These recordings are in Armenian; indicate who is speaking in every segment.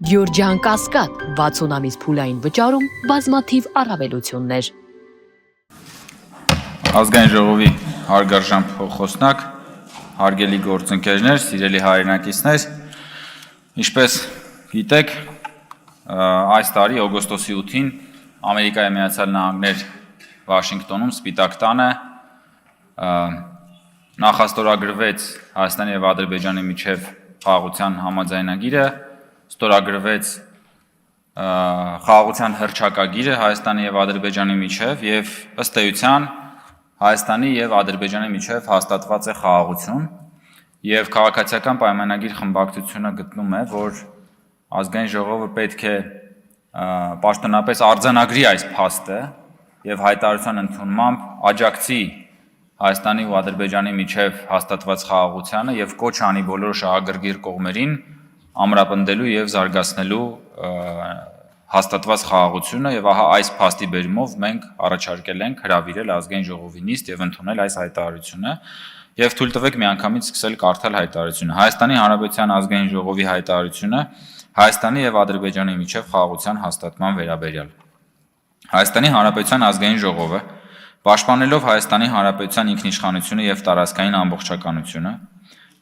Speaker 1: Գյորջյան Կասկադ 60 ամիս փուլային վճարում բազմաթիվ առավելություններ։
Speaker 2: Ազգային ժողովի հարգարժան փոխոսնակ, հարգելի գործընկերներ, սիրելի հայրենակիցներ, ինչպես գիտեք, այս տարի օգոստոսի 8-ին Ամերիկայի Միացյալ Նահանգներ Վաշինգտոնում Սպիտակ տանը նախաստորագրվեց Հայաստանի և Ադրբեջանի միջև խաղաղության համաձայնագիրը, ստորագրվեց խաղաղության հռչակագիրը Հայաստանի և Ադրբեջանի միջև և ըստ էության Հայաստանի և Ադրբեջանի միջև հաստատված է խաղաղություն և քաղաքացիական պայմանագիր խմբակցությունը գտնում է, որ ազգային ժողովը պետք է պաշտոնապես արձանագրի այս փաստը և հայտարարության ընդունմամբ աջակցի Հայաստանի ու Ադրբեջանի միջև հաստատված խաղաղությանը և կոչ անի բոլոր շահագրգիռ կողմերին ամրապնդելու և զարգացնելու հաստատված խաղաղությունը և ահա այս փաստի բերումով մենք առաջարկել ենք հրավիրել ազգային ժողովի նիստ և ընդունել այս հայտարարությունը և թույլ տվեք միանգամից սկսել կարդալ հայտարարությունը։ Հայաստանի Հանրապետության ազգային ժողովի հայտարարությունը Հայաստանի և Ադրբեջանի միջև խաղաղության հաստատման վերաբերյալ։ Հայաստանի Հանրապետության ազգային ժողովը պաշտպանելով Հայաստանի Հանրապետության ինքնիշխանությունը և տարածքային ամբողջականությունը,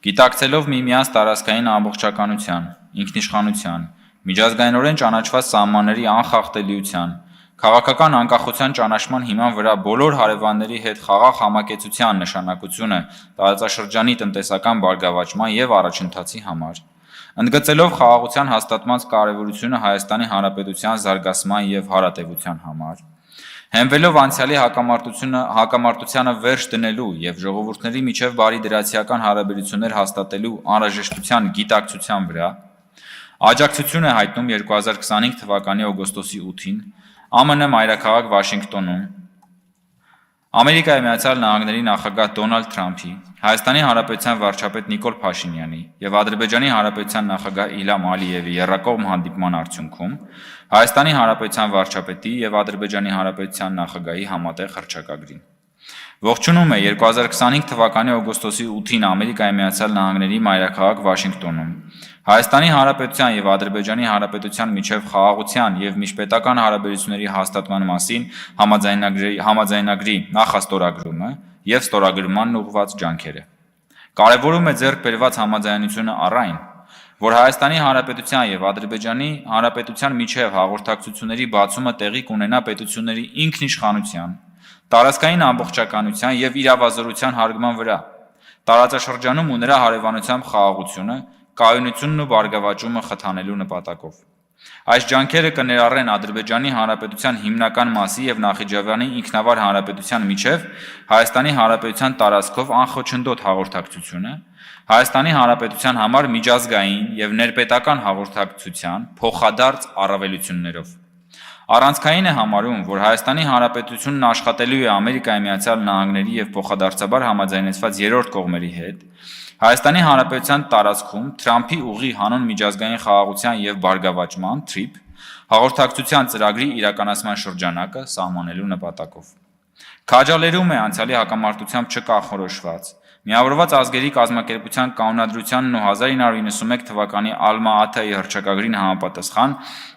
Speaker 2: գիտակցելով միմյանց տարածքային ամբողջականության, ինքնիշխանության, միջազգայինորեն ճանաչված սահմանների անխախտելիության, քաղաքական անկախության ճանաչման հիման վրա բոլոր հարևանների հետ խաղաղ համակեցության նշանակությունը տարածաշրջանի տնտեսական բարգավաճման և առաջընթացի համար, ընդգծելով խաղաղության հաստատման կարևորությունը Հայաստանի Հանրապետության զարգացման և հարատևության համար, հենվելով անցյալի հակամարտությանը վերջ դնելու և ժողովուրդների միջև բարիդրացիական հարաբերություններ հաստատելու անհրաժեշտության գիտակցության վրա, աջակցություն է հայտնում 2025 թվականի օգոստոսի 8-ին ԱՄՆ մայրաքաղաք Վաշինգտոնում Ամերիկայի Միացյալ Նահանգների նախագահ Դոնալդ Թրամփի, Հայաստանի Հանրապետության վարչապետ Նիկոլ Փաշինյանի և Ադրբեջանի Հանրապետության նախագահ Իլհամ Ալիևի եռակողմ հանդիպման արդյունքում Հայաստանի Հանրապետության վարչապետի և Ադրբեջանի Հանրապետության նախագահի համատեղ հռչակագրին։ Ողջունում է 2025 թվականի օգոստոսի 8-ին Ամերիկայի Միացյալ Նահանգների մայրաքաղաք Վաշինգտոնում Հայաստանի Հանրապետության և Ադրբեջանի Հանրապետության միջև խաղաղության և միջպետական հարաբերությունների հաստատման մասին համաձայնագրի նախաստորագրումը և ստորագրմանն ուղղված ջանքերը։ Կարևորում է ձեռք բերված համաձայնությունը առ այն, որ Հայաստանի Հանրապետության և Ադրբեջանի Հանրապետության միջև հաղորդակցությունների բացումը տեղի կունենա պետությունների ինքնիշխանության, տարածքային ամբողջականության և իրավազորության հարգման վրա, տարածաշրջանում ու նրա հարևանությամբ խաղաղությունը, կայունությունն ու բարգավաճումը խթանելու նպատակով։ Այս ջանքերը կներառեն Ադրբեջանի Հանրապետության հիմնական մասի և Նախիջևանի ինքնավար հանրապետության միջև Հայաստանի Հանրապետության տարածքով անխոչնդոտ հաղորդակցությունը, Հայաստանի Հանրապետության համար միջազգային և ներպետական հաղորդակցության փոխադարձ առավելություններով։ Առանցքային է համարում, որ Հայաստանի Հանրապետությունն աշխատելու է Ամերիկայի Միացյալ Նահանգների և փոխադարձաբար համաձայնեցված երրորդ կողմերի հետ Հայաստանի Հանրապետության տարածքում Թրամփի ուղի հանուն միջազգային խաղաղության և բարգավաճման (TRIP) հաղորդակցության ծրագրի իրականացման շրջանակը սահմանելու նպատակով։ Քաջալերում է անցյալի հակամարտությամբ չկանխորոշված Միավորված ազգերի կազմակերպության կանոնադրությանն ու 1991 թվականի Ալմա Աթայի հռչակագրին համապատասխան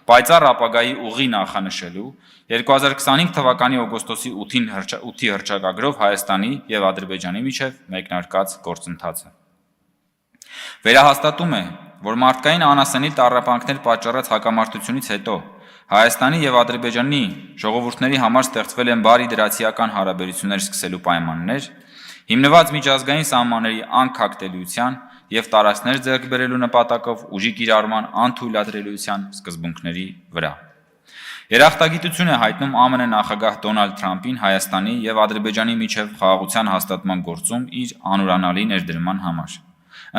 Speaker 2: պայծառ ապագայի ուղի նախանշելու 2025 թվականի օգոստոսի 8-ի հռչակագրով Հայաստանի և Ադրբեջանի միջև մեկնարկած գործընթացը։ Վերահաստատում է, որ մարդկային անասենի տառապանքներ պատճառած հակամարտությունից հետո Հայաստանի և Ադրբեջանի ժողովուրդների համար ստեղծվել են բարիդրացիական հարաբերություններ սկսելու պայմաններ, հիմնված միջազգային սահմանների անքակտելիության և տարածքներ ձեռք բերելու նպատակով ուժի կիրառման անթույլատրելիության սկզբունքների վրա։ Երախտագիտություն է հայտնում ԱՄՆ նախագահ Դոնալդ Թրամփին Հայաստանի և Ադրբեջանի միջև խաղաղության հաստատման գործում իր անուրանալի ներդրման համար։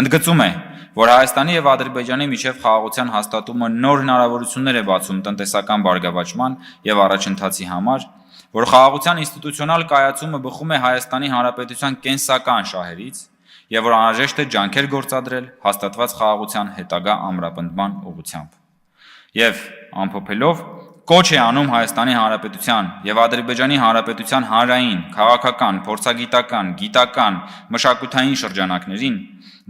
Speaker 2: Ընդգծում է, որ Հայաստանի և Ադրբեջանի միջև խաղաղության հաստատումը նոր հնարավորություններ է բացում տնտեսական բարգավաճման և առաջընթացի համար, որ խաղաղության ինստիտուցիոնալ կայացումը բխում է Հայաստանի Հանրապետության կենսական շահերից և որ անհրաժեշտ է ջանքեր գործադրել հաստատված խաղաղության հետագա ամրապնդման ուղղությամբ։ Եվ ամփոփելով կոչ է անում Հայաստանի Հանրապետության և Ադրբեջանի Հանրապետության հանրային, քաղաքական, փորձագիտական, գիտական, մշակութային շրջանակներին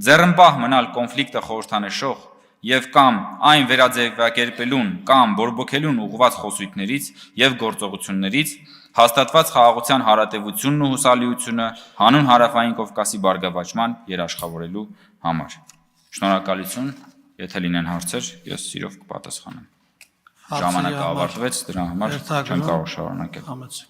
Speaker 2: ձեռնպահ մնալ կոնֆլիկտը խորհրդանշող եւ կամ այն վերաձևակերպելուն կամ բորբոքելուն ուղղված խոսույթներից եւ գործողություններից հաստատված խաղաղության հարատեվությունն ու հուսալիությունը հանուն հարավային Կովկասի բարգավաճման երաշխավորելու համար։ Շնորհակալություն, եթե լինեն հարցեր, ես սիրով կպատասխանեմ։ Ժամանակը ավարտվեց, դրա համար չեմ կարող շարունակել։